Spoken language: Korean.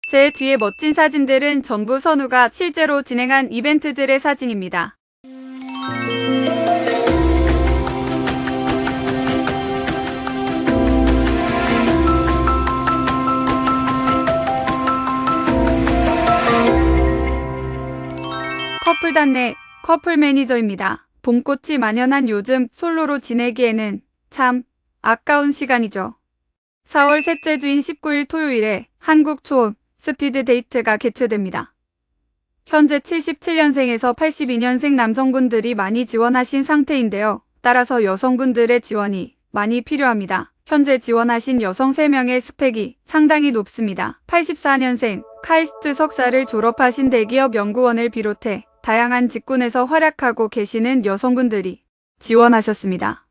제 뒤에 멋진 사진들은 전부 선우가 실제로 진행한 이벤트들의 사진입니다. 커플단내 커플 매니저입니다. 봄꽃이 만연한 요즘 솔로로 지내기에는 참 아까운 시간이죠. 4월 셋째 주인 19일 토요일에 한국 초음 스피드 데이트가 개최됩니다. 현재 77년생에서 82년생 남성분들이 많이 지원하신 상태인데요. 따라서 여성분들의 지원이 많이 필요합니다. 현재 지원하신 여성 3명의 스펙이 상당히 높습니다. 84년생 카이스트 석사를 졸업하신 대기업 연구원을 비롯해 다양한 직군에서 활약하고 계시는 여성분들이 지원하셨습니다.